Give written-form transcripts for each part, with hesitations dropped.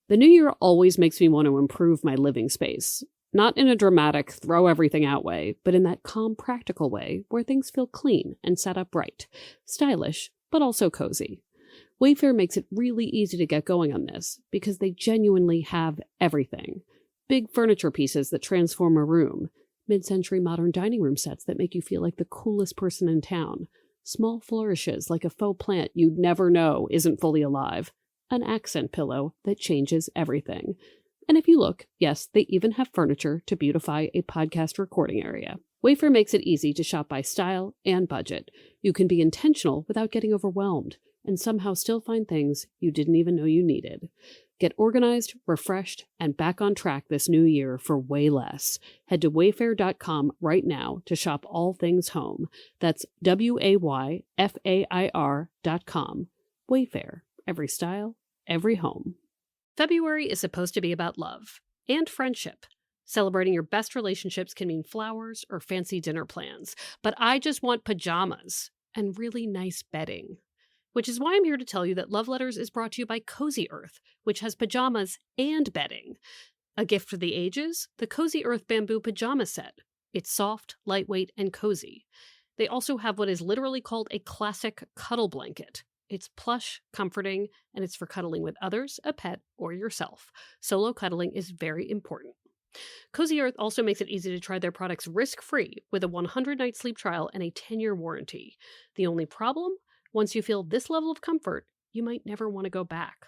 The new year always makes me want to improve my living space. Not in a dramatic, throw everything out way, but in that calm, practical way where things feel clean and set up right. Stylish, but also cozy. Wayfair makes it really easy to get going on this because they genuinely have everything. Big furniture pieces that transform a room. Mid-century modern dining room sets that make you feel like the coolest person in town. Small flourishes like a faux plant you'd never know isn't fully alive. An accent pillow that changes everything. And if you look, yes, they even have furniture to beautify a podcast recording area. Wayfair makes it easy to shop by style and budget. You can be intentional without getting overwhelmed, and somehow still find things you didn't even know you needed. Get organized, refreshed, and back on track this new year for way less. Head to wayfair.com right now to shop all things home. That's WAYFAIR.com. Wayfair. Every style, every home. February is supposed to be about love and friendship. Celebrating your best relationships can mean flowers or fancy dinner plans, but I just want pajamas and really nice bedding. Which is why I'm here to tell you that Love Letters is brought to you by Cozy Earth, which has pajamas and bedding. A gift for the ages, the Cozy Earth Bamboo Pajama Set. It's soft, lightweight, and cozy. They also have what is literally called a classic cuddle blanket. It's plush, comforting, and it's for cuddling with others, a pet, or yourself. Solo cuddling is very important. Cozy Earth also makes it easy to try their products risk-free with a 100-night sleep trial and a 10-year warranty. The only problem? Once you feel this level of comfort, you might never want to go back.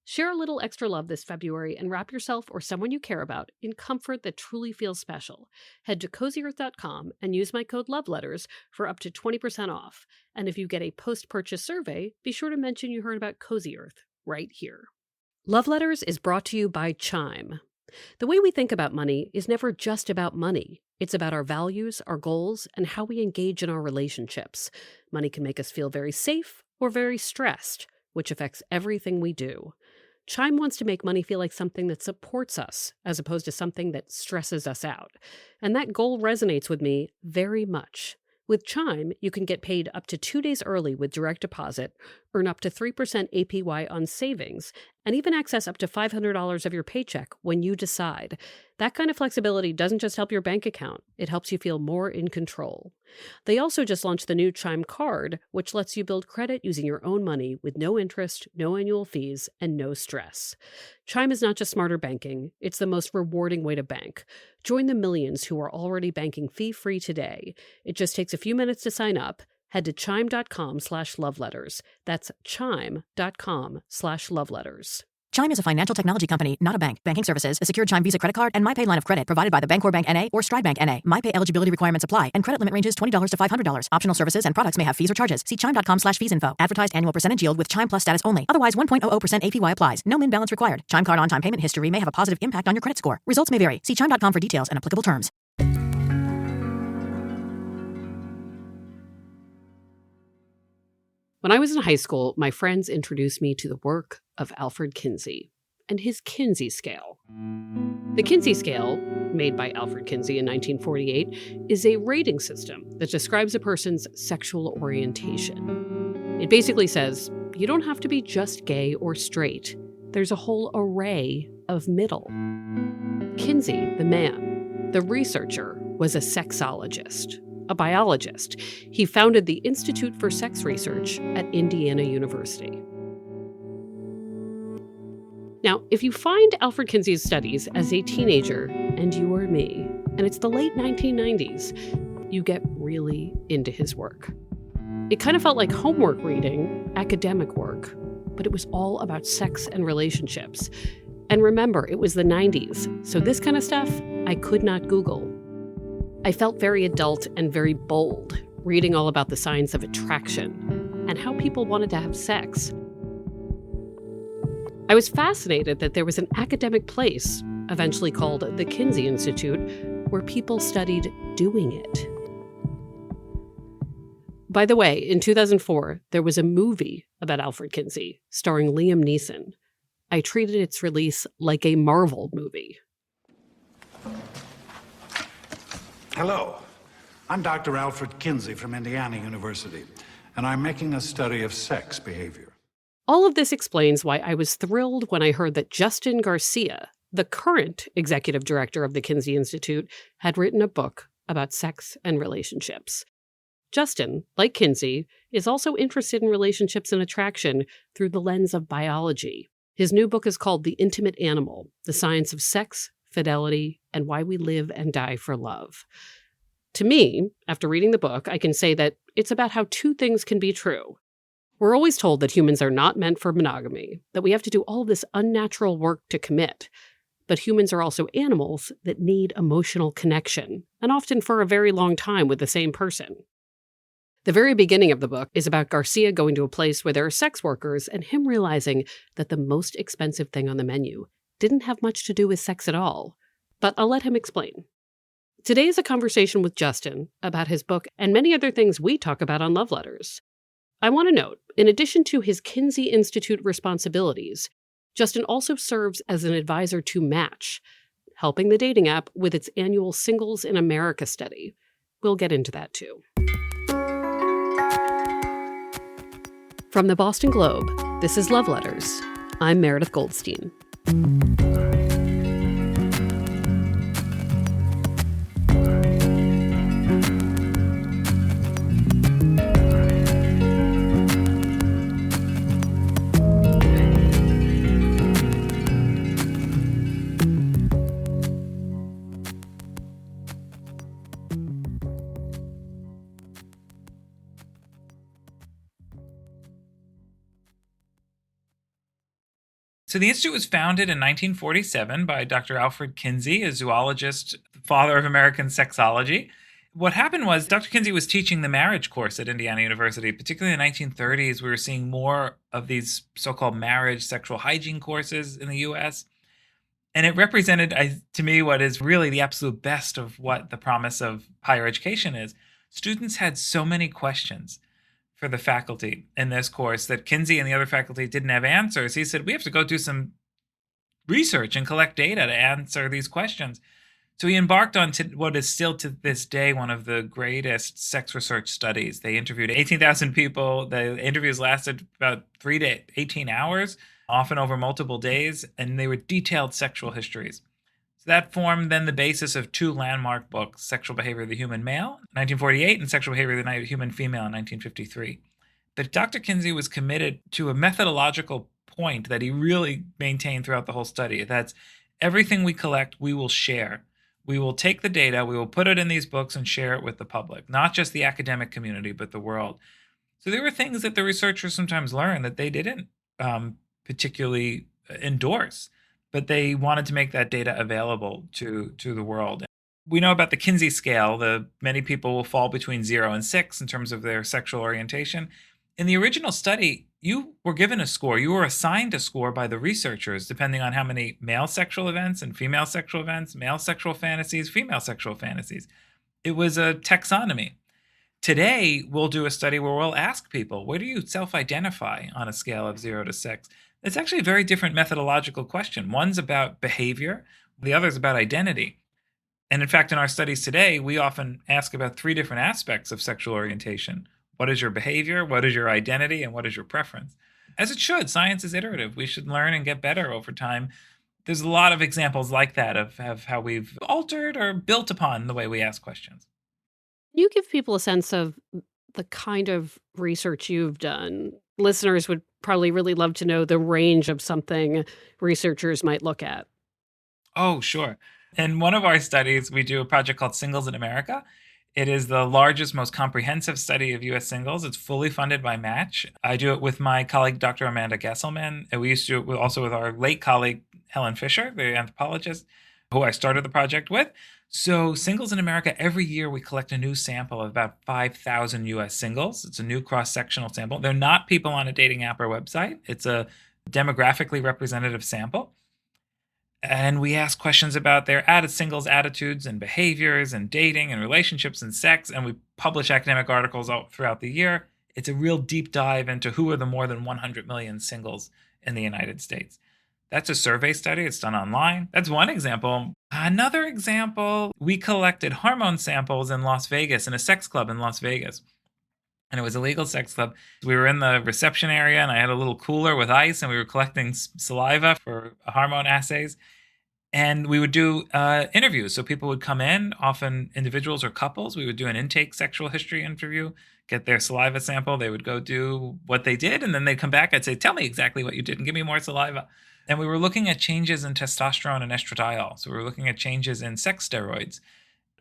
Share a little extra love this February and wrap yourself or someone you care about in comfort that truly feels special. Head to CozyEarth.com and use my code LOVELETTERS for up to 20% off. And if you get a post-purchase survey, be sure to mention you heard about Cozy Earth right here. Love Letters is brought to you by Chime. The way we think about money is never just about money. It's about our values, our goals, and how we engage in our relationships. Money can make us feel very safe or very stressed, which affects everything we do. Chime wants to make money feel like something that supports us, as opposed to something that stresses us out. And that goal resonates with me very much. With Chime, you can get paid up to 2 days early with direct deposit, earn up to 3% APY on savings, and even access up to $500 of your paycheck when you decide. That kind of flexibility doesn't just help your bank account, it helps you feel more in control. They also just launched the new Chime card, which lets you build credit using your own money with no interest, no annual fees, and no stress. Chime is not just smarter banking, it's the most rewarding way to bank. Join the millions who are already banking fee-free today. It just takes a few minutes to sign up. Head to chime.com/loveletters. That's chime.com/loveletters. Chime is a financial technology company, not a bank. Banking services, a secured Chime Visa credit card, and MyPay line of credit provided by the Bancorp Bank N.A. or Stride Bank N.A. MyPay eligibility requirements apply, and credit limit ranges $20 to $500. Optional services and products may have fees or charges. See chime.com/fees info. Advertised annual percentage yield with Chime Plus status only. Otherwise, 1.00% APY applies. No min balance required. Chime card on-time payment history may have a positive impact on your credit score. Results may vary. See chime.com for details and applicable terms. When I was in high school, my friends introduced me to the work of Alfred Kinsey and his Kinsey scale. The Kinsey scale, made by Alfred Kinsey in 1948, is a rating system that describes a person's sexual orientation. It basically says, you don't have to be just gay or straight. There's a whole array of middle. Kinsey, the man, the researcher, was a sexologist. A biologist. He founded the Institute for Sex Research at Indiana University. Now, if you find Alfred Kinsey's studies as a teenager, and you are me, and it's the late 1990s, you get really into his work. It kind of felt like homework reading, academic work, but it was all about sex and relationships. And remember, it was the 90s, so this kind of stuff I could not Google. I felt very adult and very bold, reading all about the science of attraction and how people wanted to have sex. I was fascinated that there was an academic place, eventually called the Kinsey Institute, where people studied doing it. By the way, in 2004, there was a movie about Alfred Kinsey, starring Liam Neeson. I treated its release like a Marvel movie. Hello, I'm Dr. Alfred Kinsey from Indiana University, and I'm making a study of sex behavior. All of this explains why I was thrilled when I heard that Justin Garcia, the current executive director of the Kinsey Institute, had written a book about sex and relationships. Justin, like Kinsey, is also interested in relationships and attraction through the lens of biology. His new book is called The Intimate Animal: The Science of Sex, Fidelity, and Why We Live and Die for Love. To me, after reading the book, I can say that it's about how two things can be true. We're always told that humans are not meant for monogamy, that we have to do all this unnatural work to commit. But humans are also animals that need emotional connection, and often for a very long time with the same person. The very beginning of the book is about Garcia going to a place where there are sex workers and him realizing that the most expensive thing on the menu didn't have much to do with sex at all. But I'll let him explain. Today is a conversation with Justin about his book and many other things we talk about on Love Letters. I want to note, in addition to his Kinsey Institute responsibilities, Justin also serves as an advisor to Match, helping the dating app with its annual Singles in America study. We'll get into that too. From the Boston Globe, this is Love Letters. I'm Meredith Goldstein. So the Institute was founded in 1947 by Dr. Alfred Kinsey, a zoologist, father of American sexology. What happened was Dr. Kinsey was teaching the marriage course at Indiana University. Particularly in the 1930s, we were seeing more of these so-called marriage sexual hygiene courses in the U.S. And it represented, to me, what is really the absolute best of what the promise of higher education is. Students had so many questions for the faculty in this course that Kinsey and the other faculty didn't have answers. He said, we have to go do some research and collect data to answer these questions. So he embarked on what is still to this day one of the greatest sex research studies. They interviewed 18,000 people. The interviews lasted about 3 to 18 hours, often over multiple days, and they were detailed sexual histories. That formed then the basis of two landmark books, Sexual Behavior of the Human Male, 1948, and Sexual Behavior of the Human Female in 1953. But Dr. Kinsey was committed to a methodological point that he really maintained throughout the whole study. That's everything we collect, we will share. We will take the data, we will put it in these books and share it with the public, not just the academic community, but the world. So there were things that the researchers sometimes learned that they didn't particularly endorse, but they wanted to make that data available to the world. We know about the Kinsey scale. Many people will fall between 0 and 6 in terms of their sexual orientation. In the original study, you were given a score. You were assigned a score by the researchers, depending on how many male sexual events and female sexual events, male sexual fantasies, female sexual fantasies. It was a taxonomy. Today, we'll do a study where we'll ask people, where do you self-identify on a scale of 0 to 6? It's actually a very different methodological question. One's about behavior, the other's about identity. And in fact, in our studies today, we often ask about 3 different aspects of sexual orientation. What is your behavior? What is your identity? And what is your preference? As it should. Science is iterative. We should learn and get better over time. There's a lot of examples like that of how we've altered or built upon the way we ask questions. You give people a sense of the kind of research you've done. Listeners would probably really love to know the range of something researchers might look at. Oh, sure. In one of our studies, we do a project called Singles in America. It is the largest, most comprehensive study of U.S. singles. It's fully funded by Match. I do it with my colleague, Dr. Amanda Gesselman. And we used to do it also with our late colleague, Helen Fisher, the anthropologist, who I started the project with. So Singles in America, every year we collect a new sample of about 5,000 U.S. singles. It's a new cross-sectional sample. They're not people on a dating app or website. It's a demographically representative sample. And we ask questions about their singles attitudes and behaviors and dating and relationships and sex. And we publish academic articles all throughout the year. It's a real deep dive into who are the more than 100 million singles in the United States. That's a survey study. It's done online. That's one example. Another example, we collected hormone samples in Las Vegas, in a sex club in Las Vegas. and it was a legal sex club. We were in the reception area, and I had a little cooler with ice, and we were collecting saliva for hormone assays. And we would do interviews. So people would come in, often individuals or couples. We would do an intake sexual history interview, get their saliva sample. They would go do what they did, and then they'd come back. I'd say, tell me exactly what you did and give me more saliva. And we were looking at changes in testosterone and estradiol. So we were looking at changes in sex steroids.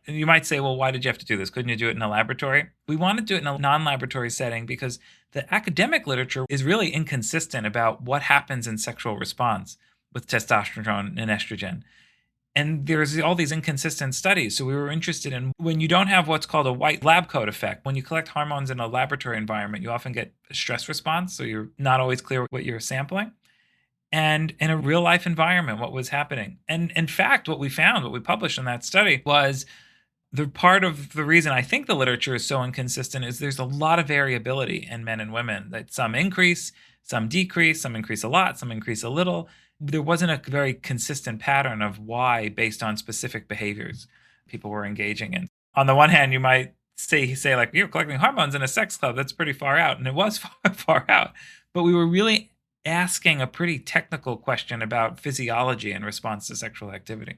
And you might say, well, why did you have to do this? Couldn't you do it in a laboratory? We wanted to do it in a non-laboratory setting because the academic literature is really inconsistent about what happens in sexual response with testosterone and estrogen. And there's all these inconsistent studies. So we were interested in when you don't have what's called a white lab coat effect. When you collect hormones in a laboratory environment, you often get a stress response. So you're not always clear what you're sampling. And in a real life environment, what was happening. And in fact, what we found, what we published in that study was the part of the reason I think the literature is so inconsistent is there's a lot of variability in men and women. That some increase, some decrease, some increase a lot, some increase a little. There wasn't a very consistent pattern of why based on specific behaviors people were engaging in. On the one hand, you might say like, you're collecting hormones in a sex club. That's pretty far out. And it was far out. But we were really asking a pretty technical question about physiology in response to sexual activity.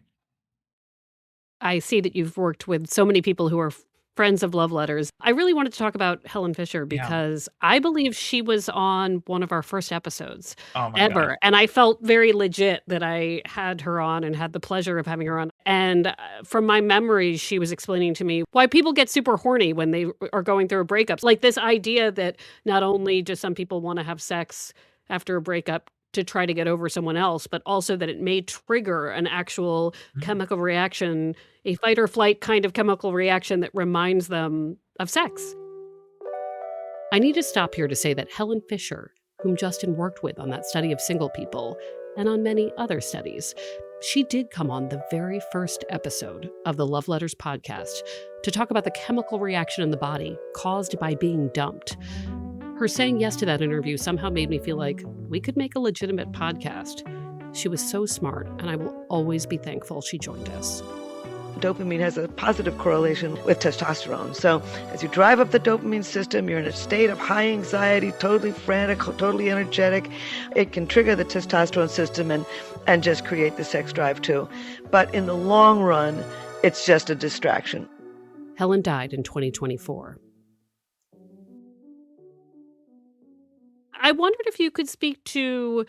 I see that you've worked with so many people who are friends of Love Letters. I really wanted to talk about Helen Fisher because I believe she was on one of our first episodes ever. God. And I felt very legit that I had her on and had the pleasure of having her on. And from my memory, she was explaining to me why people get super horny when they are going through a breakup. Like this idea that not only do some people want to have sex after a breakup to try to get over someone else, but also that it may trigger an actual chemical reaction, a fight or flight kind of chemical reaction that reminds them of sex. I need to stop here to say that Helen Fisher, whom Justin worked with on that study of single people and on many other studies, she did come on the very first episode of the Love Letters podcast to talk about the chemical reaction in the body caused by being dumped. Her saying yes to that interview somehow made me feel like we could make a legitimate podcast. She was so smart, and I will always be thankful she joined us. Dopamine has a positive correlation with testosterone. So as you drive up the dopamine system, you're in a state of high anxiety, totally frantic, totally energetic. It can trigger the testosterone system and just create the sex drive too. But in the long run, it's just a distraction. Helen died in 2024. I wondered if you could speak to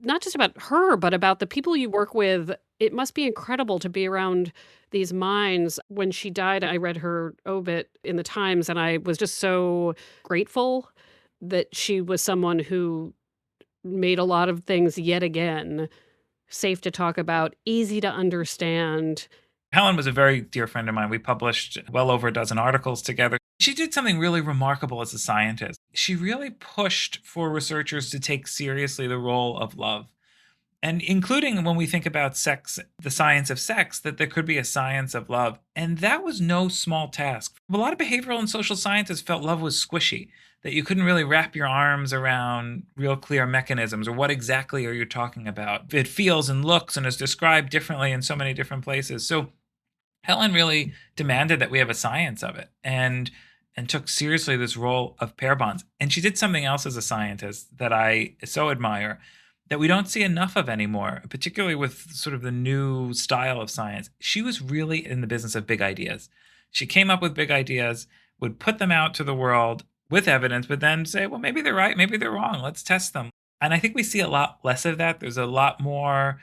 not just about her, but about the people you work with. It must be incredible to be around these minds. When she died, I read her obit in the Times, and I was just so grateful that she was someone who made a lot of things yet again safe to talk about, easy to understand. Helen was a very dear friend of mine. We published well over a dozen articles together. She did something really remarkable as a scientist. She really pushed for researchers to take seriously the role of love. And including when we think about sex, the science of sex, that there could be a science of love. And that was no small task. A lot of behavioral and social scientists felt love was squishy, that you couldn't really wrap your arms around real clear mechanisms or what exactly are you talking about. It feels and looks and is described differently in so many different places. So Helen really demanded that we have a science of it and took seriously this role of pair bonds. And she did something else as a scientist that I so admire that we don't see enough of anymore, particularly with sort of the new style of science. She was really in the business of big ideas. She came up with big ideas, would put them out to the world with evidence, but then say, well, maybe they're right, maybe they're wrong. Let's test them. And I think we see a lot less of that. There's a lot more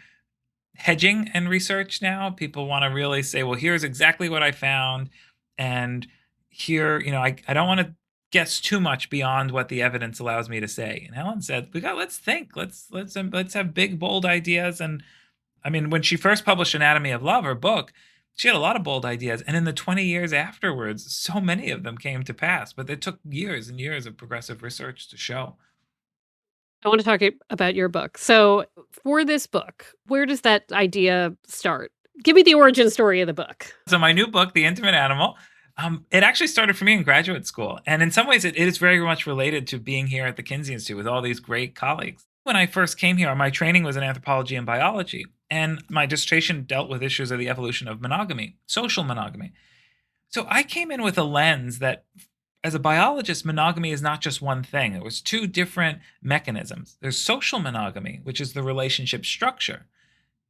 hedging in research now. People want to really say, well, here's exactly what I found. And here, I don't want to guess too much beyond what the evidence allows me to say. And Helen said, let's think, let's have big, bold ideas. And I mean, when she first published Anatomy of Love, her book, she had a lot of bold ideas. And in the 20 years afterwards, so many of them came to pass, but it took years and years of progressive research to show. I want to talk about your book. So for this book, where does that idea start? Give me the origin story of the book. So my new book, The Intimate Animal, it actually started for me in graduate school. And in some ways, it is very much related to being here at the Kinsey Institute with all these great colleagues. When I first came here, my training was in anthropology and biology. And my dissertation dealt with issues of the evolution of monogamy, social monogamy. So I came in with a lens that as a biologist, monogamy is not just one thing. It was two different mechanisms. There's social monogamy, which is the relationship structure,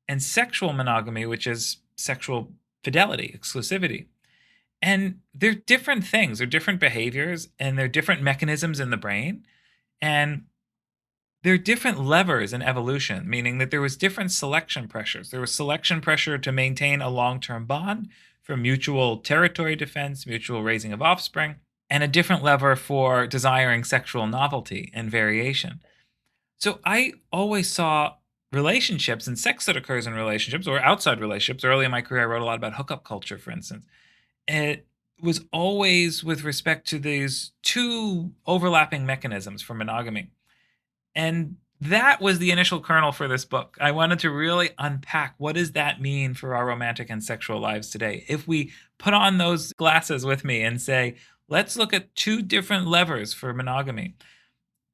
and sexual monogamy, which is sexual fidelity, exclusivity. And they're different things. They're different behaviors, and they're different mechanisms in the brain. And they're different levers in evolution, meaning that there was different selection pressures. There was selection pressure to maintain a long-term bond for mutual territory defense, mutual raising of offspring, and a different lever for desiring sexual novelty and variation. So I always saw relationships and sex that occurs in relationships or outside relationships. Early in my career, I wrote a lot about hookup culture, for instance. It was always with respect to these two overlapping mechanisms for monogamy. And that was the initial kernel for this book. I wanted to really unpack what does that mean for our romantic and sexual lives today. If we put on those glasses with me and say, let's look at two different levers for monogamy,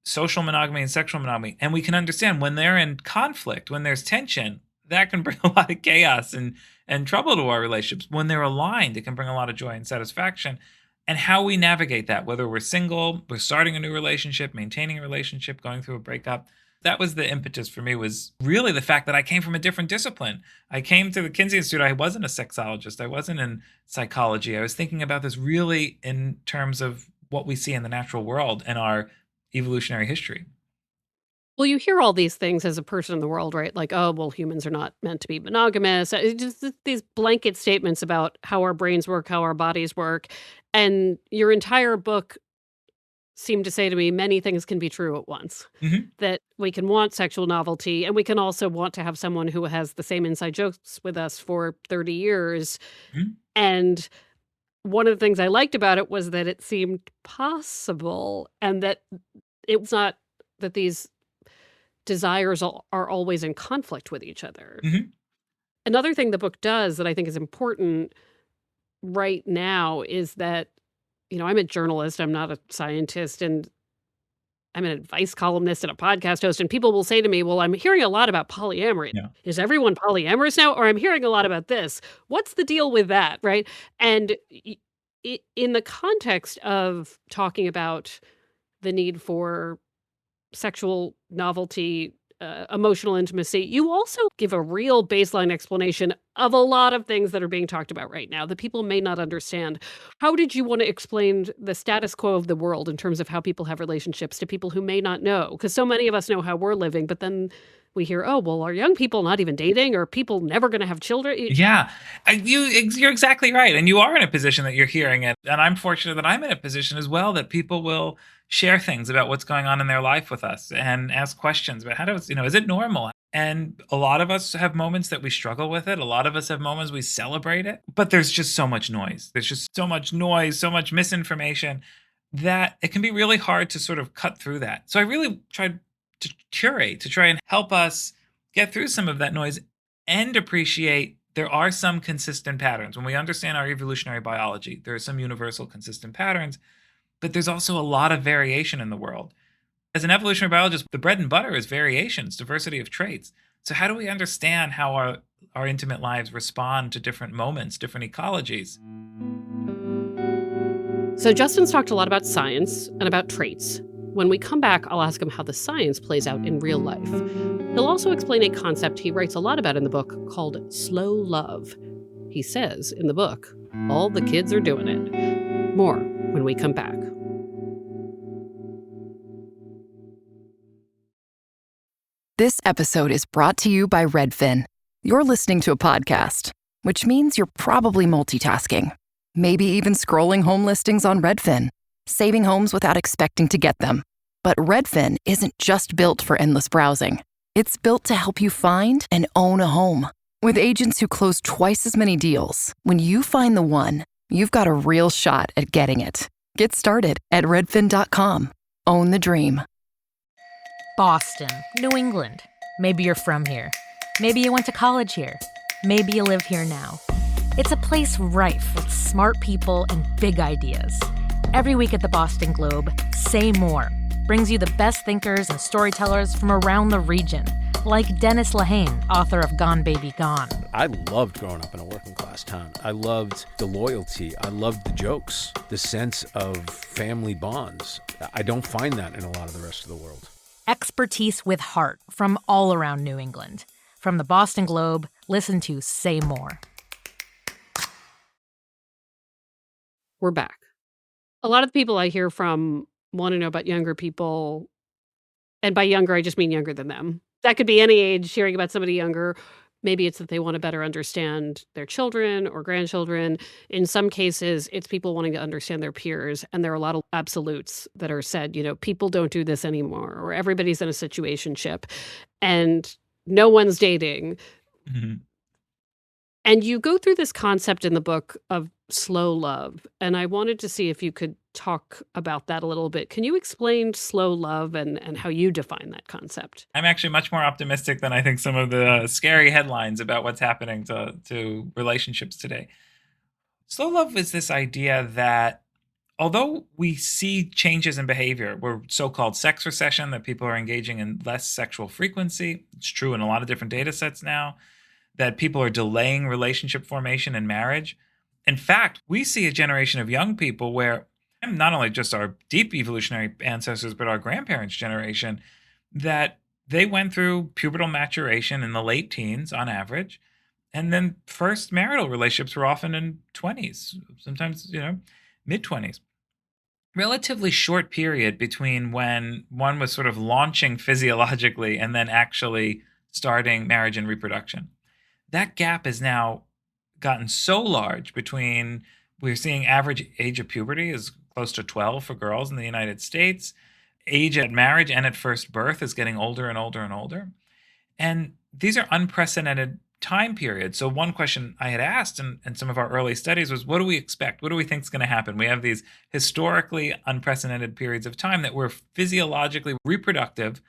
social monogamy and sexual monogamy, and we can understand when they're in conflict, when there's tension, that can bring a lot of chaos and trouble to our relationships. When they're aligned, it can bring a lot of joy and satisfaction. And how we navigate that, whether we're single, we're starting a new relationship, maintaining a relationship, going through a breakup. That was the impetus for me, was really the fact that I came from a different discipline. I came to the Kinsey Institute. I wasn't a sexologist. I wasn't in psychology. I was thinking about this really in terms of what we see in the natural world and our evolutionary history. Well, you hear all these things as a person in the world, right? Like, oh, well, humans are not meant to be monogamous. It's just these blanket statements about how our brains work, how our bodies work. And your entire book seemed to say to me, many things can be true at once. Mm-hmm. That we can want sexual novelty, and we can also want to have someone who has the same inside jokes with us for 30 years. Mm-hmm. And one of the things I liked about it was that it seemed possible, and that it was not that these desires are always in conflict with each other. Mm-hmm. Another thing the book does that I think is important right now is that, I'm a journalist, I'm not a scientist, and I'm an advice columnist and a podcast host, and people will say to me, well, I'm hearing a lot about polyamory. Yeah. Is everyone polyamorous now? Or I'm hearing a lot about this. What's the deal with that, right? And in the context of talking about the need for sexual novelty, emotional intimacy, you also give a real baseline explanation of a lot of things that are being talked about right now that people may not understand. How did you want to explain the status quo of the world in terms of how people have relationships to people who may not know? Because so many of us know how we're living, but then we hear, oh, well, are young people not even dating? Or people never going to have children? Yeah, you're exactly right. And you are in a position that you're hearing it. And I'm fortunate that I'm in a position as well that people will share things about what's going on in their life with us and ask questions about is it normal? And a lot of us have moments that we struggle with it. A lot of us have moments we celebrate it. But there's just so much noise. There's just so much noise, so much misinformation that it can be really hard to sort of cut through that. So I really tried to curate, to try and help us get through some of that noise and appreciate there are some consistent patterns. When we understand our evolutionary biology, there are some universal consistent patterns, but there's also a lot of variation in the world. As an evolutionary biologist, the bread and butter is variations, diversity of traits. So how do we understand how our intimate lives respond to different moments, different ecologies? So Justin's talked a lot about science and about traits. When we come back, I'll ask him how the science plays out in real life. He'll also explain a concept he writes a lot about in the book called slow love. He says in the book, all the kids are doing it. More when we come back. This episode is brought to you by Redfin. You're listening to a podcast, which means you're probably multitasking. Maybe even scrolling home listings on Redfin, saving homes without expecting to get them. But Redfin isn't just built for endless browsing. It's built to help you find and own a home. With agents who close twice as many deals, when you find the one, you've got a real shot at getting it. Get started at redfin.com. Own the dream. Boston, New England. Maybe you're from here. Maybe you went to college here. Maybe you live here now. It's a place rife with smart people and big ideas. Every week at the Boston Globe, say more. brings you the best thinkers and storytellers from around the region, like Dennis Lehane, author of Gone Baby Gone. I loved growing up in a working class town. I loved the loyalty. I loved the jokes, the sense of family bonds. I don't find that in a lot of the rest of the world. Expertise with heart from all around New England. From the Boston Globe, listen to Say More. We're back. A lot of the people I hear from want to know about younger people. And by younger, I just mean younger than them. That could be any age, hearing about somebody younger. Maybe it's that they want to better understand their children or grandchildren. In some cases, it's people wanting to understand their peers. And there are a lot of absolutes that are said, people don't do this anymore, or everybody's in a situationship and no one's dating. Mm-hmm. And you go through this concept in the book of slow love. And I wanted to see if you could talk about that a little bit. Can you explain slow love and how you define that concept? I'm actually much more optimistic than I think some of the scary headlines about what's happening to relationships today. Slow love is this idea that although we see changes in behavior, we're so-called sex recession, that people are engaging in less sexual frequency. It's true in a lot of different data sets now, that people are delaying relationship formation and marriage. In fact, we see a generation of young people where not only just our deep evolutionary ancestors, but our grandparents' generation, that they went through pubertal maturation in the late teens on average. And then first marital relationships were often in 20s, sometimes, mid-20s. Relatively short period between when one was sort of launching physiologically and then actually starting marriage and reproduction. That gap has now gotten so large between, we're seeing average age of puberty is close to 12 for girls in the United States. Age at marriage and at first birth is getting older and older and older. And these are unprecedented time periods. So one question I had asked in some of our early studies was, what do we expect? What do we think is going to happen? We have these historically unprecedented periods of time that we're physiologically reproductive.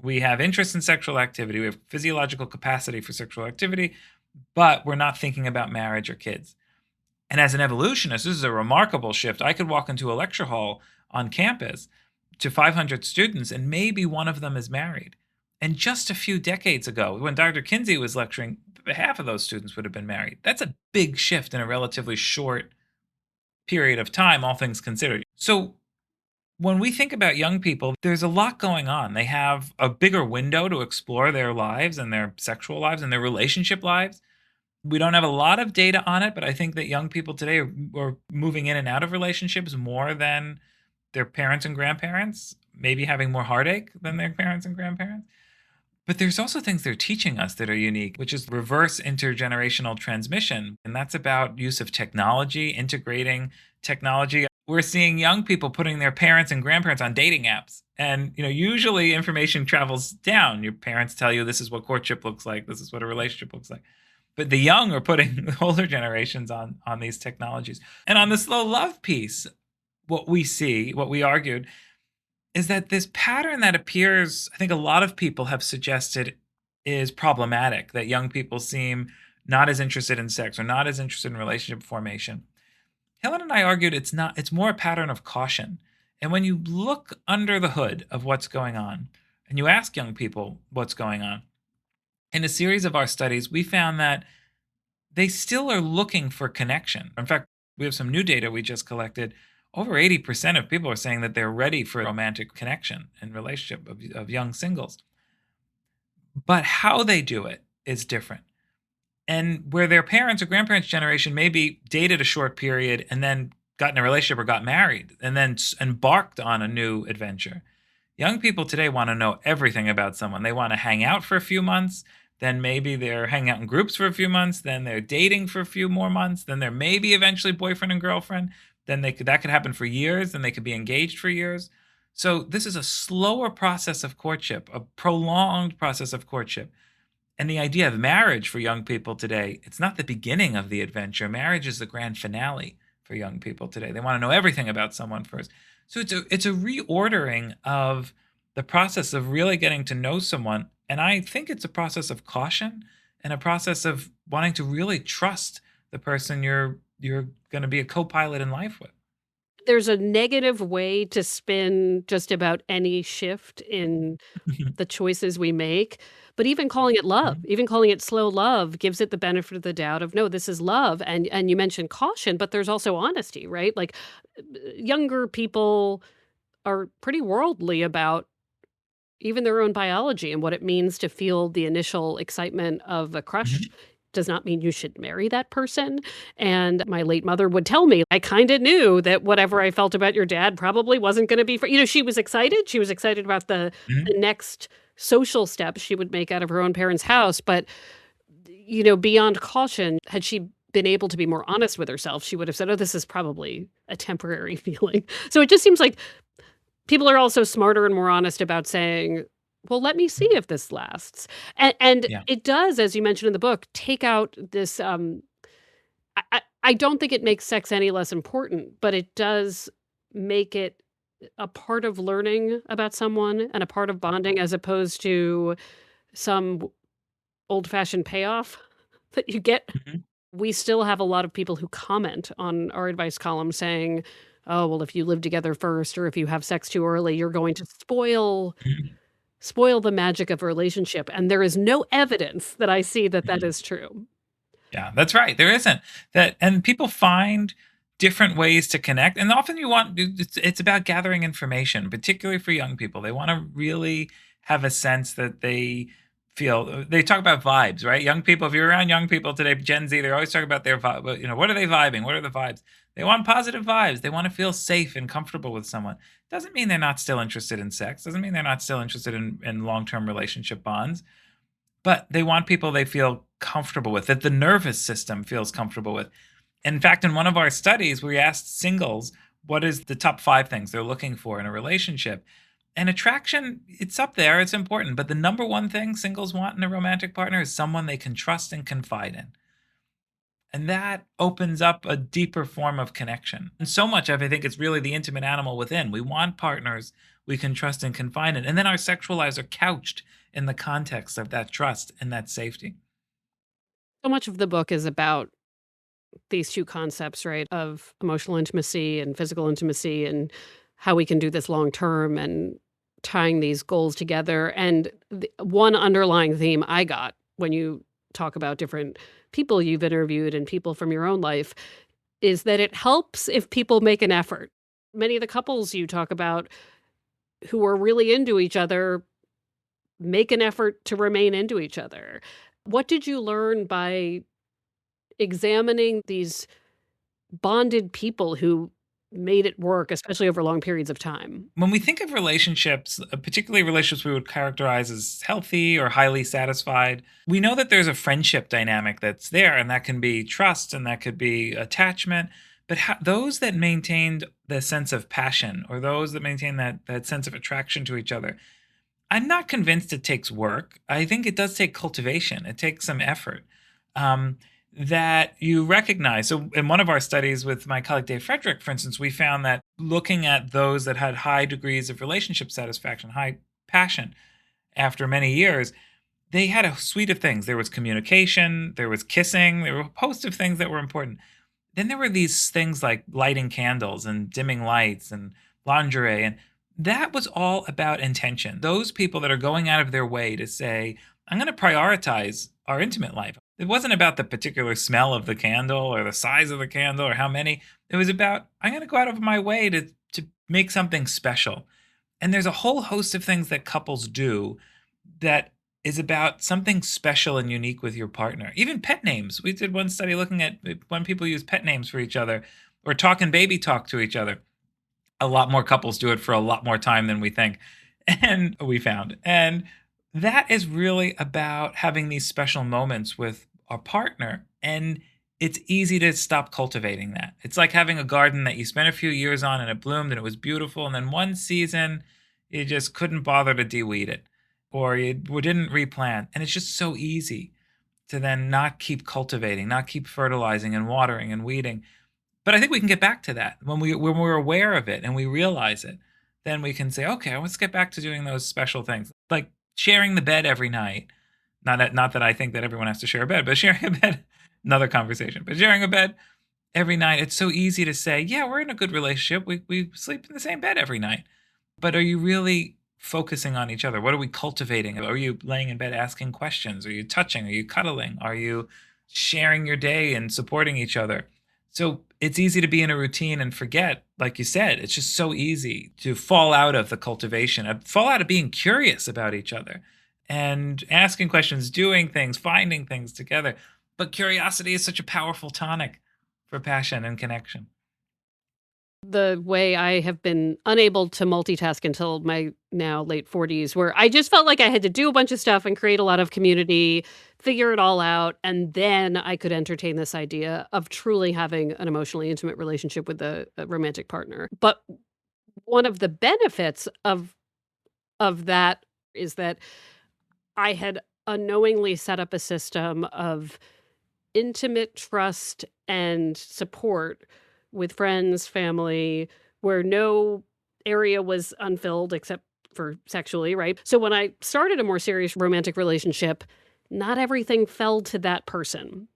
We have interest in sexual activity. We have physiological capacity for sexual activity, but we're not thinking about marriage or kids. And as an evolutionist, this is a remarkable shift. I could walk into a lecture hall on campus to 500 students, and maybe one of them is married. And just a few decades ago, when Dr. Kinsey was lecturing, half of those students would have been married. That's a big shift in a relatively short period of time, all things considered. So when we think about young people, there's a lot going on. They have a bigger window to explore their lives and their sexual lives and their relationship lives. We don't have a lot of data on it, but I think that young people today are moving in and out of relationships more than their parents and grandparents, maybe having more heartache than their parents and grandparents. But there's also things they're teaching us that are unique, which is reverse intergenerational transmission. And that's about use of technology, integrating technology. We're seeing young people putting their parents and grandparents on dating apps. And, usually information travels down. Your parents tell you this is what courtship looks like. This is what a relationship looks like. But the young are putting the older generations on these technologies. And on the slow love piece, what we argued, is that this pattern that appears, I think a lot of people have suggested, is problematic, that young people seem not as interested in sex or not as interested in relationship formation. Helen and I argued it's more a pattern of caution. And when you look under the hood of what's going on, and you ask young people what's going on, in a series of our studies, we found that they still are looking for connection. In fact, we have some new data we just collected. Over 80% of people are saying that they're ready for romantic connection and relationship of young singles. But how they do it is different. And where their parents or grandparents' generation maybe dated a short period and then got in a relationship or got married and then embarked on a new adventure. Young people today want to know everything about someone. They want to hang out for a few months. Then maybe they're hanging out in groups for a few months. Then they're dating for a few more months. Then they're maybe eventually boyfriend and girlfriend. Then that could happen for years. Then they could be engaged for years. So this is a slower process of courtship, a prolonged process of courtship. And the idea of marriage for young people today, it's not the beginning of the adventure. Marriage is the grand finale for young people today. They want to know everything about someone first. So it's a reordering of the process of really getting to know someone. And I think it's a process of caution and a process of wanting to really trust the person you're going to be a co-pilot in life with. There's a negative way to spin just about any shift in the choices we make. But even calling it love, Mhm. even calling it slow love gives it the benefit of the doubt of, no, this is love. And you mentioned caution, but there's also honesty, right? Like younger people are pretty worldly about even their own biology and what it means to feel the initial excitement of a crush Mhm. does not mean you should marry that person. And my late mother would tell me, I kind of knew that whatever I felt about your dad probably wasn't going to be for, she was excited. She was excited about the Mhm. next social steps she would make out of her own parents' house. But, beyond caution, had she been able to be more honest with herself, she would have said, oh, this is probably a temporary feeling. So it just seems like people are also smarter and more honest about saying, well, let me see if this lasts. And Yeah. it does, as you mentioned in the book, take out this. I don't think it makes sex any less important, but it does make it a part of learning about someone and a part of bonding as opposed to some old fashioned payoff that you get. Mhm. We still have a lot of people who comment on our advice column saying, "Oh, well, if you live together first or if you have sex too early, you're going to Mhm. spoil the magic of a relationship." And there is no evidence that I see that that Mhm. is true. Yeah, that's right. There isn't that, and people find different ways to connect. And often it's about gathering information, particularly for young people. They want to really have a sense that they feel. They talk about vibes, right? Young people. If you're around young people today, Gen Z, they're always talking about their vibe. What are they vibing? What are the vibes? They want positive vibes. They want to feel safe and comfortable with someone. Doesn't mean they're not still interested in sex. Doesn't mean they're not still interested in long-term relationship bonds, but they want people they feel comfortable with, that the nervous system feels comfortable with. In fact, in one of our studies, we asked singles what is the top 5 things they're looking for in a relationship. And attraction, it's up there, it's important. But the number one thing singles want in a romantic partner is someone they can trust and confide in. And that opens up a deeper form of connection. And so much of, I think, it's really the intimate animal within. We want partners we can trust and confide in. And then our sexual lives are couched in the context of that trust and that safety. So much of the book is about these two concepts, right, of emotional intimacy and physical intimacy and how we can do this long term and tying these goals together. And one underlying theme I got when you talk about different people you've interviewed and people from your own life is that it helps if people make an effort. Many of the couples you talk about who are really into each other make an effort to remain into each other. What did you learn by examining these bonded people who made it work, especially over long periods of time? When we think of relationships, particularly relationships we would characterize as healthy or highly satisfied, we know that there's a friendship dynamic that's there, and that can be trust and that could be attachment. But those that maintained the sense of passion, or those that maintain that sense of attraction to each other, I'm not convinced it takes work. I think it does take cultivation. It takes some effort that you recognize. So, in one of our studies with my colleague Dave Frederick, for instance, we found that looking at those that had high degrees of relationship satisfaction, high passion after many years, they had a suite of things. There was communication, there was kissing, there were a host of things that were important. Then there were these things like lighting candles and dimming lights and lingerie. And that was all about intention. Those people that are going out of their way to say, I'm going to prioritize our intimate life. It wasn't about the particular smell of the candle or the size of the candle or how many. It was about, I'm going to go out of my way to make something special. And there's a whole host of things that couples do that is about something special and unique with your partner. Even pet names. We did one study looking at when people use pet names for each other or talk and baby talk to each other. A lot more couples do it for a lot more time than we think, and we found. And that is really about having these special moments with our partner. And it's easy to stop cultivating that. It's like having a garden that you spent a few years on and it bloomed and it was beautiful. And then one season, you just couldn't bother to de-weed it, or you didn't replant. And it's just so easy to then not keep cultivating, not keep fertilizing and watering and weeding. But I think we can get back to that when we're aware of it and we realize it. Then we can say, okay, let's get back to doing those special things, like sharing the bed every night. Not that I think that everyone has to share a bed, but sharing a bed, another conversation. But sharing a bed every night. It's so easy to say, yeah, we're in a good relationship. We sleep in the same bed every night. But are you really focusing on each other? What are we cultivating? Are you laying in bed asking questions? Are you touching? Are you cuddling? Are you sharing your day and supporting each other? So it's easy to be in a routine and forget, like you said, it's just so easy to fall out of the cultivation, fall out of being curious about each other and asking questions, doing things, finding things together. But curiosity is such a powerful tonic for passion and connection. The way I have been unable to multitask until my now late 40s, where I just felt like I had to do a bunch of stuff and create a lot of community, figure it all out, and then I could entertain this idea of truly having an emotionally intimate relationship with a romantic partner. But one of the benefits of that is that I had unknowingly set up a system of intimate trust and support with friends, family, where no area was unfilled except for sexually, right? So when I started a more serious romantic relationship, not everything fell to that person.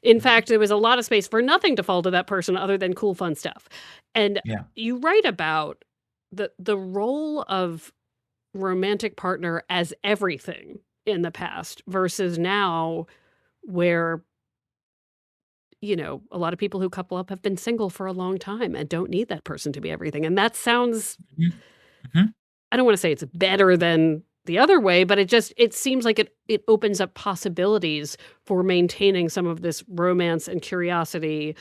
In fact, there was a lot of space for nothing to fall to that person other than cool, fun stuff. And Yeah. you write about the role of romantic partner as everything in the past versus now, where a lot of people who couple up have been single for a long time and don't need that person to be everything. And that sounds, Mm-hmm. I don't want to say it's better than the other way, but it seems like it opens up possibilities for maintaining some of this romance and curiosity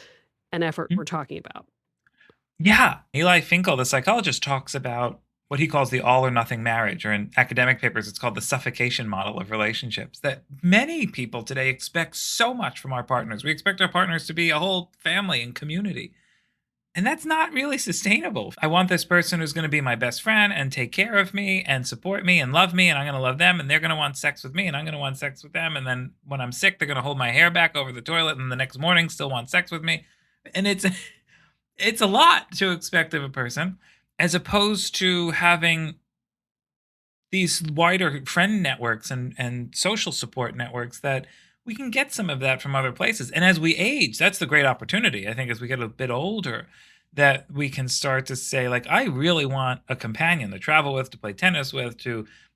and effort we're talking about. Yeah. Eli Finkel, the psychologist, talks about what he calls the all or nothing marriage, or in academic papers, it's called the suffocation model of relationships, that many people today expect so much from our partners. We expect our partners to be a whole family and community. And that's not really sustainable. I want this person who's going to be my best friend and take care of me and support me and love me, and I'm going to love them, and they're going to want sex with me, and I'm going to want sex with them. And then when I'm sick, they're going to hold my hair back over the toilet, and the next morning still want sex with me. And it's a lot to expect of a person, as opposed to having these wider friend networks and social support networks that we can get some of that from other places. And as we age, that's the great opportunity, I think, as we get a bit older, that we can start to say, like, I really want a companion to travel with, to play tennis with,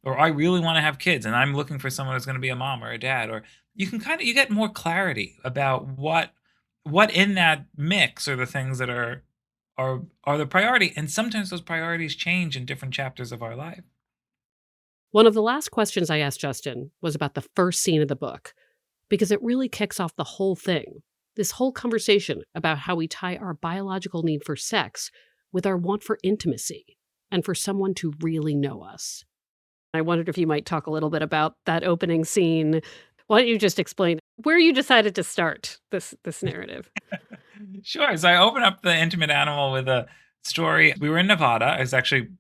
or I really want to have kids and I'm looking for someone who's going to be a mom or a dad. Or you can you get more clarity about what in that mix are the things that are the priority. And sometimes those priorities change in different chapters of our life. One of the last questions I asked Justin was about the first scene of the book, because it really kicks off the whole thing. This whole conversation about how we tie our biological need for sex with our want for intimacy and for someone to really know us. I wondered if you might talk a little bit about that opening scene. Why don't you just explain where you decided to start this narrative? Sure. So I open up the intimate animal with a story. We were in Nevada.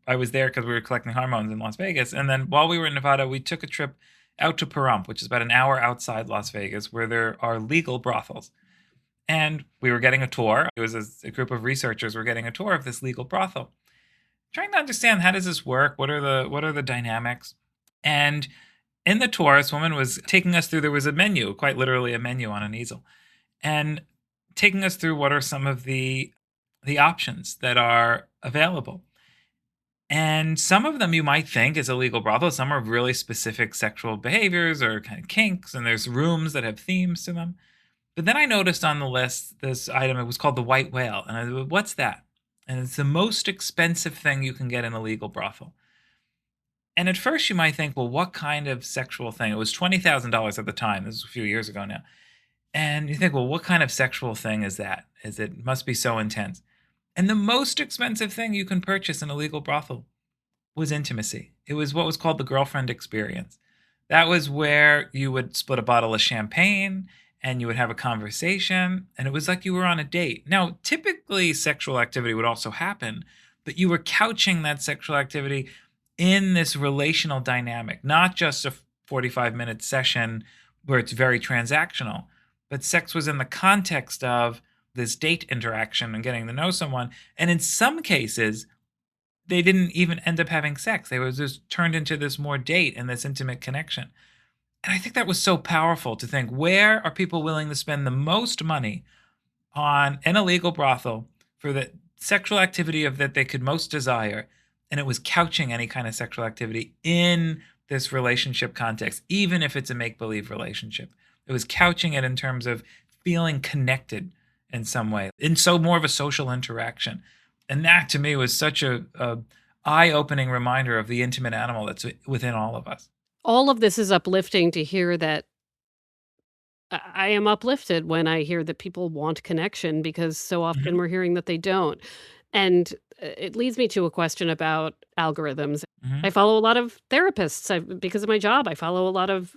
I was there because we were collecting hormones in Las Vegas. And then while we were in Nevada, we took a trip out to Pahrump, which is about an hour outside Las Vegas, where there are legal brothels. And we were getting a tour. It was a group of researchers were getting a tour of this legal brothel, trying to understand, how does this work? What are the dynamics? And in the tour, this woman was taking us through, there was a menu, quite literally a menu on an easel, and taking us through what are some of the options that are available. And some of them you might think is a legal brothel. Some are really specific sexual behaviors or kind of kinks, and there's rooms that have themes to them. But then I noticed on the list this item, it was called the white whale. And I said, what's that? And it's the most expensive thing you can get in a legal brothel. And at first you might think, well, what kind of sexual thing? It was $20,000 at the time. This was a few years ago now. And you think, well, what kind of sexual thing is that? It must be so intense. And the most expensive thing you can purchase in a legal brothel was intimacy. It was what was called the girlfriend experience. That was where you would split a bottle of champagne and you would have a conversation, and it was like you were on a date. Now, typically sexual activity would also happen, but you were couching that sexual activity in this relational dynamic, not just a 45-minute session where it's very transactional, but sex was in the context of this date interaction and getting to know someone. And in some cases, they didn't even end up having sex. They was just turned into this more date and this intimate connection. And I think that was so powerful to think, where are people willing to spend the most money on an illegal brothel for the sexual activity of that they could most desire. And it was couching any kind of sexual activity in this relationship context, even if it's a make-believe relationship. It was couching it in terms of feeling connected in some way, and so more of a social interaction. And that to me was such a eye-opening reminder of the intimate animal that's within all of us. All of this is uplifting to hear that. I am uplifted when I hear that people want connection, because so often we're hearing that they don't. And it leads me to a question about algorithms. I follow a lot of therapists because of my job. I follow a lot of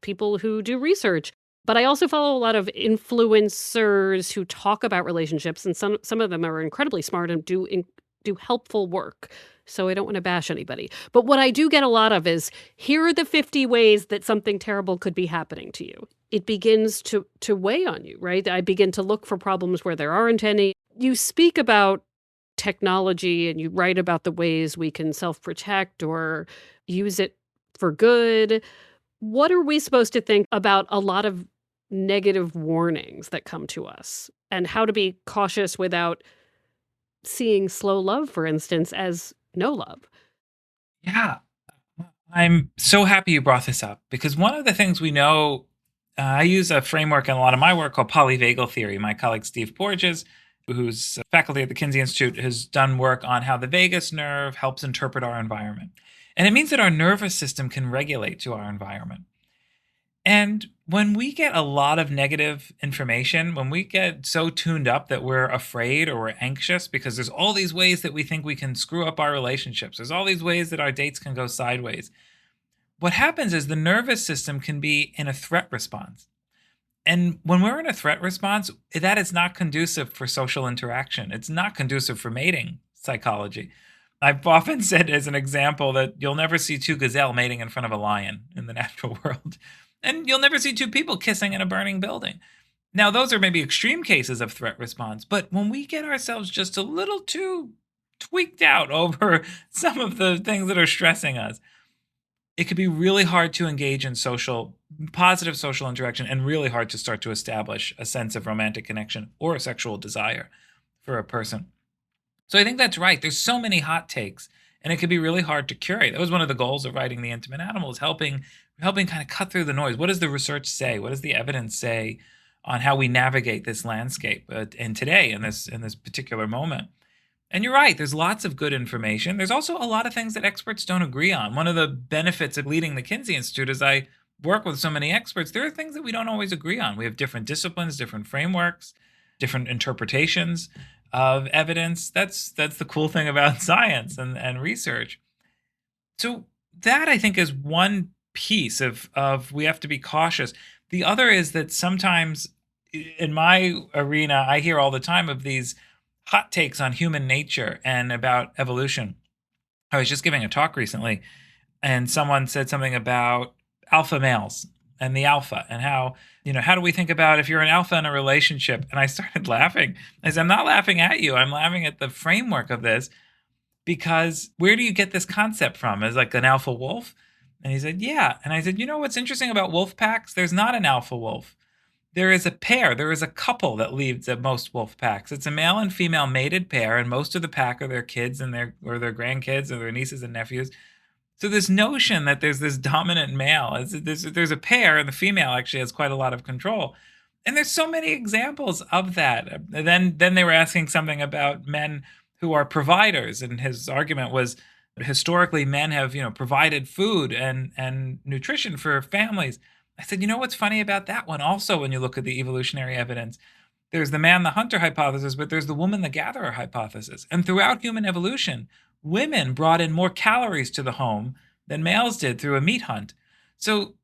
people who do research. But I also follow a lot of influencers who talk about relationships, and some of them are incredibly smart and do helpful work. So I don't want to bash anybody. But what I do get a lot of is, here are the 50 ways that something terrible could be happening to you. It begins to weigh on you, right? I begin to look for problems where there aren't any. You speak about technology and you write about the ways we can self-protect or use it for good. What are we supposed to think about a lot of negative warnings that come to us, and how to be cautious without seeing slow love, for instance, as no love? Yeah, I'm so happy you brought this up, because one of the things we know, I use a framework in a lot of my work called polyvagal theory. My colleague Steve Porges, who's faculty at the Kinsey Institute, has done work on how the vagus nerve helps interpret our environment. And it means that our nervous system can regulate to our environment. And when we get a lot of negative information, when we get so tuned up that we're afraid or we're anxious because there's all these ways that we think we can screw up our relationships, there's all these ways that our dates can go sideways, what happens is the nervous system can be in a threat response. And when we're in a threat response, that is not conducive for social interaction. It's not conducive for mating psychology. I've often said as an example that you'll never see two gazelle mating in front of a lion in the natural world. And you'll never see two people kissing in a burning building. Now, those are maybe extreme cases of threat response. But when we get ourselves just a little too tweaked out over some of the things that are stressing us, it could be really hard to engage in positive social interaction, and really hard to start to establish a sense of romantic connection or a sexual desire for a person. So I think that's right. There's so many hot takes, and it could be really hard to curate. That was one of the goals of writing The Intimate Animal, is helping kind of cut through the noise. What does the research say? What does the evidence say on how we navigate this landscape and today in this particular moment? And you're right, there's lots of good information. There's also a lot of things that experts don't agree on. One of the benefits of leading the Kinsey Institute is I work with so many experts. There are things that we don't always agree on. We have different disciplines, different frameworks, different interpretations of evidence. That's the cool thing about science and research. So that, I think, is one piece of we have to be cautious. The other is that sometimes in my arena, I hear all the time of these hot takes on human nature and about evolution. I was just giving a talk recently, and someone said something about alpha males and the alpha, and how do we think about if you're an alpha in a relationship? And I started laughing. I said, I'm not laughing at you. I'm laughing at the framework of this, because where do you get this concept from? As like an alpha wolf? And he said, yeah. And I said, what's interesting about wolf packs? There's not an alpha wolf. There is a pair. There is a couple that leads at most wolf packs. It's a male and female mated pair, and most of the pack are their kids and their grandkids or their nieces and nephews. So this notion that there's this dominant male, there's a pair, and the female actually has quite a lot of control. And there's so many examples of that. Then they were asking something about men who are providers, and his argument was, historically, men have provided food and nutrition for families. I said, what's funny about that one? Also, when you look at the evolutionary evidence, there's the man, the hunter hypothesis, but there's the woman, the gatherer hypothesis. And throughout human evolution, women brought in more calories to the home than males did through a meat hunt. So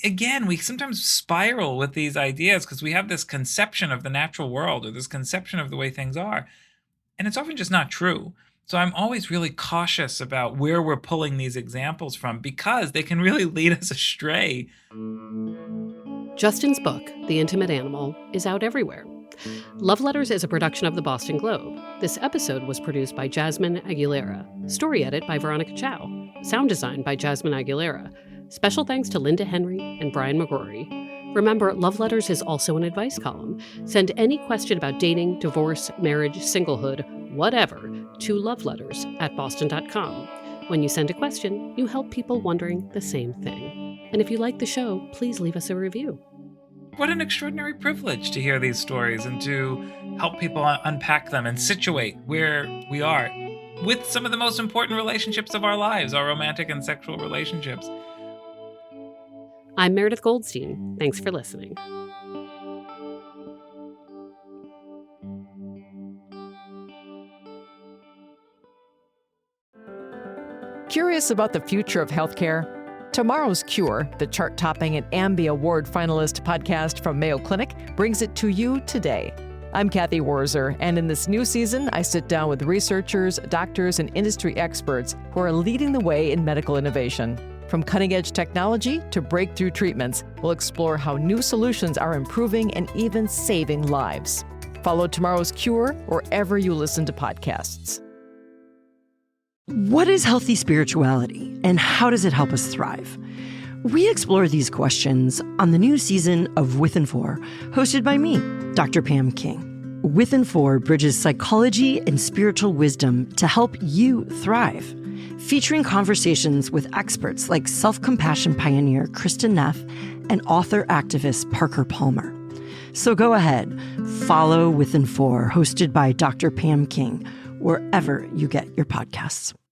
again, we sometimes spiral with these ideas because we have this conception of the natural world, or this conception of the way things are. And it's often just not true. So I'm always really cautious about where we're pulling these examples from, because they can really lead us astray. Justin's book, The Intimate Animal, is out everywhere. Love Letters is a production of the Boston Globe. This episode was produced by Jasmine Aguilera. Story edit by Veronica Chow. Sound design by Jasmine Aguilera. Special thanks to Linda Henry and Brian McGrory. Remember, Love Letters is also an advice column. Send any question about dating, divorce, marriage, singlehood, whatever, to loveletters@boston.com. When you send a question, you help people wondering the same thing. And if you like the show, please leave us a review. What an extraordinary privilege to hear these stories and to help people unpack them and situate where we are with some of the most important relationships of our lives, our romantic and sexual relationships. I'm Meredith Goldstein. Thanks for listening. Curious about the future of healthcare? Tomorrow's Cure, the chart-topping and Ambie Award finalist podcast from Mayo Clinic, brings it to you today. I'm Kathy Worzer, and in this new season, I sit down with researchers, doctors, and industry experts who are leading the way in medical innovation. From cutting-edge technology to breakthrough treatments, we'll explore how new solutions are improving and even saving lives. Follow Tomorrow's Cure wherever you listen to podcasts. What is healthy spirituality, and how does it help us thrive? We explore these questions on the new season of Within 4, hosted by me, Dr. Pam King. Within 4 bridges psychology and spiritual wisdom to help you thrive, featuring conversations with experts like self-compassion pioneer Kristen Neff and author-activist Parker Palmer. So go ahead, follow Within 4, hosted by Dr. Pam King, wherever you get your podcasts.